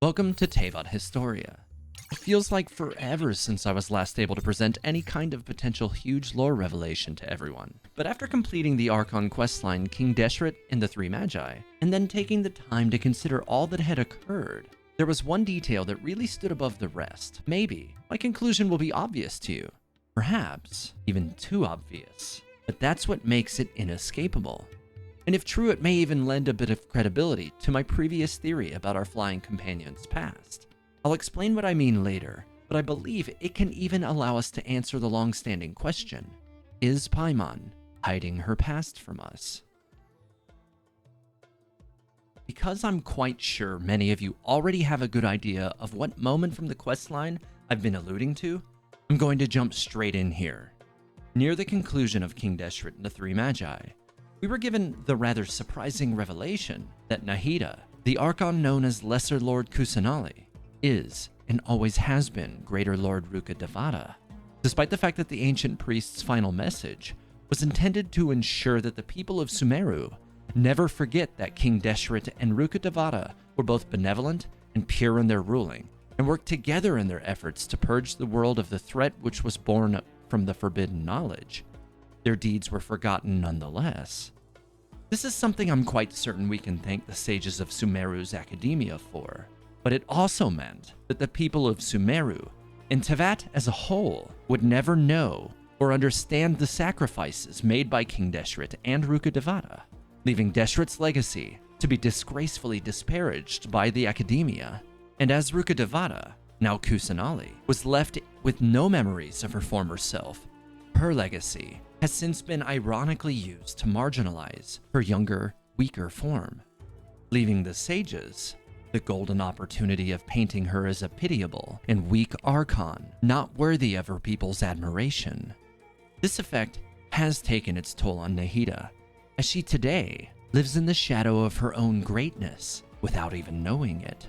Welcome to Teyvat Historia. It feels like forever since I was last able to present any kind of potential huge lore revelation to everyone. But after completing the Archon questline King Deshret and the Three Magi, and then taking the time to consider all that had occurred, there was one detail that really stood above the rest. Maybe my conclusion will be obvious to you. Perhaps even too obvious. But that's what makes it inescapable. And if true, it may even lend a bit of credibility to my previous theory about our flying companion's past. I'll explain what I mean later, but I believe it can even allow us to answer the long-standing question: is Paimon hiding her past from us? Because I'm quite sure many of you already have a good idea of what moment from the questline I've been alluding to, I'm going to jump straight in here. Near the conclusion of King Deshret and the Three Magi, we were given the rather surprising revelation that Nahida, the Archon known as Lesser Lord Kusanali, is and always has been Greater Lord Ruka devada, despite the fact that the ancient priest's final message was intended to ensure that the people of Sumeru never forget that King Deshret and Ruka devada were both benevolent and pure in their ruling, and worked together in their efforts to purge the world of the threat which was born from the forbidden knowledge. Their deeds were forgotten nonetheless. This is something I'm quite certain we can thank the sages of Sumeru's academia for, but it also meant that the people of Sumeru, and Teyvat as a whole, would never know or understand the sacrifices made by King Deshret and Ruka devada, leaving Deshret's legacy to be disgracefully disparaged by the academia. And as Ruka devada, now Kusanali, was left with no memories of her former self, her legacy has since been ironically used to marginalize her younger, weaker form, leaving the sages the golden opportunity of painting her as a pitiable and weak Archon, not worthy of her people's admiration. This effect has taken its toll on Nahida, as she today lives in the shadow of her own greatness without even knowing it.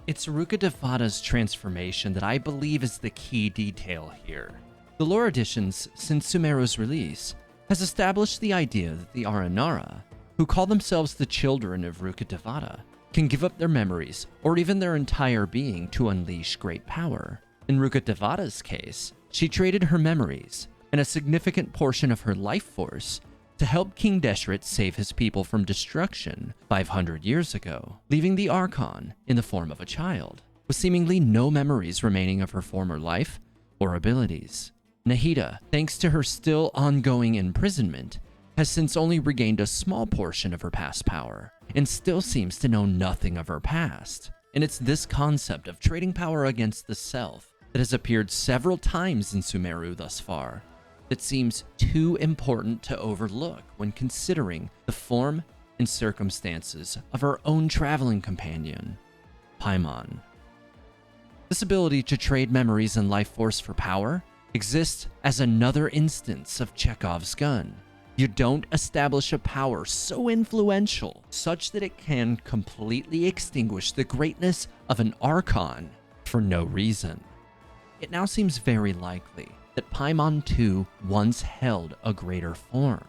It's Ruka devada's transformation that I believe is the key detail here. The lore editions since Sumeru's release has established the idea that the Aranara, who call themselves the children of Ruka devada, can give up their memories or even their entire being to unleash great power. In Ruka devada's case, she traded her memories and a significant portion of her life force to help King Deshret save his people from destruction 500 years ago, leaving the Archon in the form of a child, with seemingly no memories remaining of her former life or abilities. Nahida, thanks to her still ongoing imprisonment, has since only regained a small portion of her past power, and still seems to know nothing of her past. And it's this concept of trading power against the self that has appeared several times in Sumeru thus far, that seems too important to overlook when considering the form and circumstances of her own traveling companion, Paimon. This ability to trade memories and life force for power exists as another instance of Chekhov's gun. You don't establish a power so influential such that it can completely extinguish the greatness of an Archon for no reason. It now seems very likely that Paimon too once held a greater form,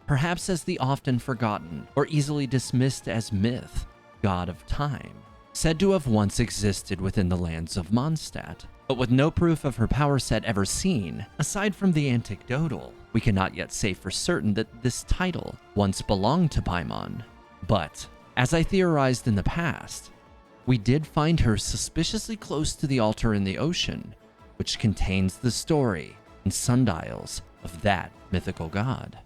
perhaps as the often forgotten or easily dismissed as myth god of time, said to have once existed within the lands of Mondstadt. But with no proof of her power set ever seen, aside from the anecdotal, we cannot yet say for certain that this title once belonged to Paimon. But, as I theorized in the past, we did find her suspiciously close to the altar in the ocean, which contains the story and sundials of that mythical god.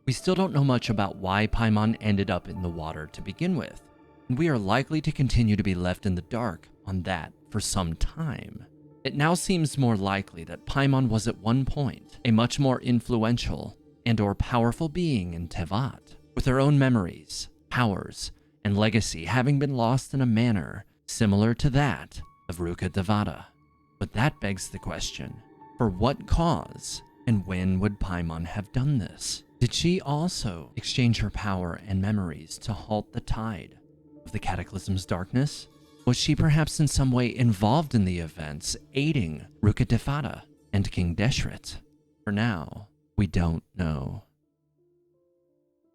We still don't know much about why Paimon ended up in the water to begin with, and we are likely to continue to be left in the dark on that for some time. It now seems more likely that Paimon was at one point a much more influential and/or powerful being in Teyvat, with her own memories, powers, and legacy having been lost in a manner similar to that of Ruka devada. But that begs the question, for what cause and when would Paimon have done this? Did she also exchange her power and memories to halt the tide of the Cataclysm's darkness? Was she perhaps in some way involved in the events, aiding Ruka devada and King Deshret? For now, we don't know.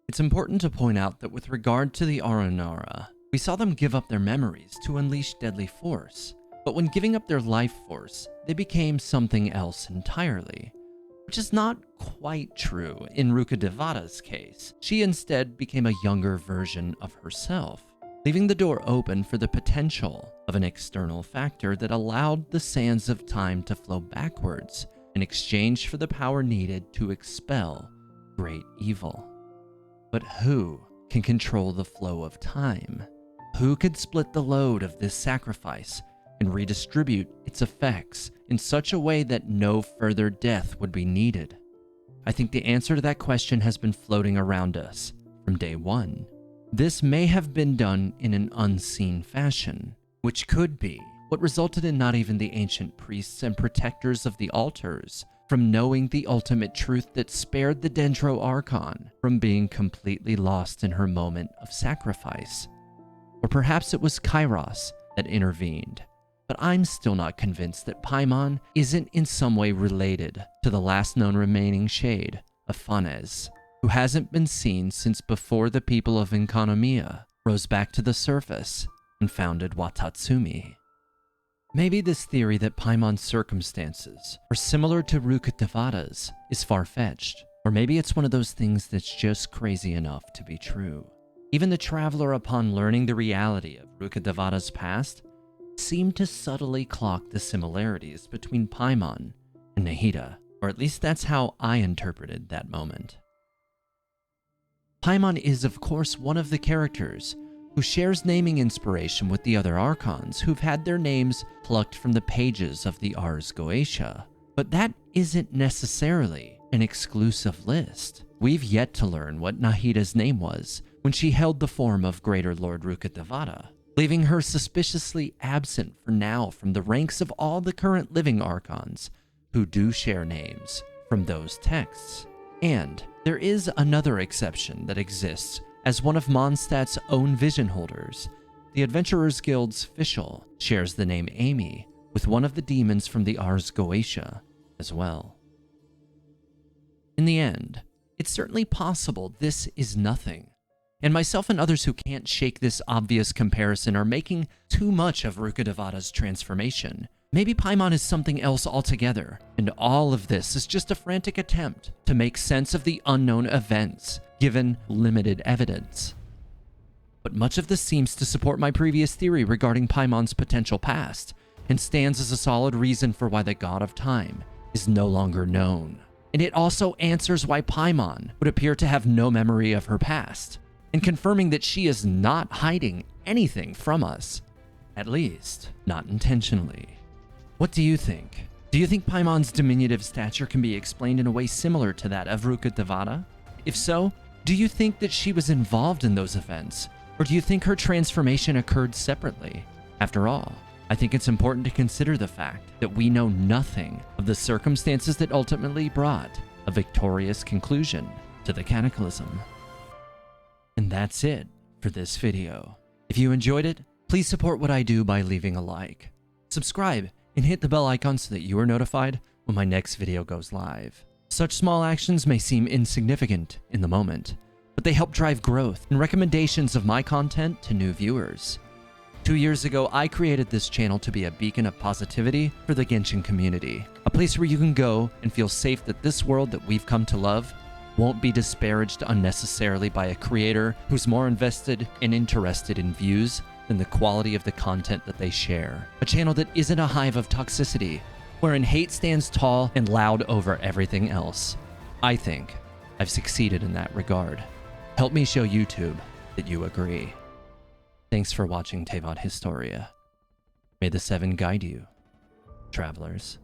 It's important to point out that with regard to the Aranara, We saw them give up their memories to unleash deadly force, but when giving up their life force, they became something else entirely. Which is not quite true in Ruka Devada's case. She instead became a younger version of herself, leaving the door open for the potential of an external factor that allowed the sands of time to flow backwards in exchange for the power needed to expel great evil. But who can control the flow of time? Who could split the load of this sacrifice and redistribute its effects in such a way that no further death would be needed? I think the answer to that question has been floating around us from day one. This may have been done in an unseen fashion, which could be what resulted in not even the ancient priests and protectors of the altars from knowing the ultimate truth that spared the Dendro Archon from being completely lost in her moment of sacrifice. Or perhaps it was Kairos that intervened. But I'm still not convinced that Paimon isn't in some way related to the last known remaining shade of Fanez, who hasn't been seen since before the people of Enkanomiya rose back to the surface and founded Watatsumi. Maybe this theory that Paimon's circumstances are similar to Ruka Devada's is far-fetched, or maybe it's one of those things that's just crazy enough to be true. Even the traveler, upon learning the reality of Ruka Devada's past, seemed to subtly clock the similarities between Paimon and Nahida, or at least that's how I interpreted that moment. Paimon is, of course, one of the characters who shares naming inspiration with the other Archons who've had their names plucked from the pages of the Ars Goetia. But that isn't necessarily an exclusive list. We've yet to learn what Nahida's name was when she held the form of Greater Lord Ruka Devada, leaving her suspiciously absent for now from the ranks of all the current living Archons who do share names from those texts. And there is another exception that exists, as one of Mondstadt's own vision holders. The Adventurers Guild's Fischl shares the name Amy with one of the demons from the Ars Goetia as well. In the end, it's certainly possible this is nothing, and myself and others who can't shake this obvious comparison are making too much of Ruka Devada's transformation. Maybe Paimon is something else altogether, and all of this is just a frantic attempt to make sense of the unknown events, given limited evidence. But much of this seems to support my previous theory regarding Paimon's potential past, and stands as a solid reason for why the God of Time is no longer known. And it also answers why Paimon would appear to have no memory of her past, and confirming that she is not hiding anything from us, at least not intentionally. What do you think? Do you think Paimon's diminutive stature can be explained in a way similar to that of Ruka Devada? If so, do you think that she was involved in those events, or do you think her transformation occurred separately? After all, I think it's important to consider the fact that we know nothing of the circumstances that ultimately brought a victorious conclusion to the cataclysm. And that's it for this video. If you enjoyed it, please support what I do by leaving a like, subscribe, and hit the bell icon so that you are notified when my next video goes live. Such small actions may seem insignificant in the moment, but they help drive growth and recommendations of my content to new viewers. 2 years ago, I created this channel to be a beacon of positivity for the Genshin community, a place where you can go and feel safe that this world that we've come to love won't be disparaged unnecessarily by a creator who's more invested and interested in views than the quality of the content that they share. A channel that isn't a hive of toxicity, wherein hate stands tall and loud over everything else. I think I've succeeded in that regard. Help me show YouTube that you agree. Thanks for watching Teyvat Historia. May the 7 guide you, travelers.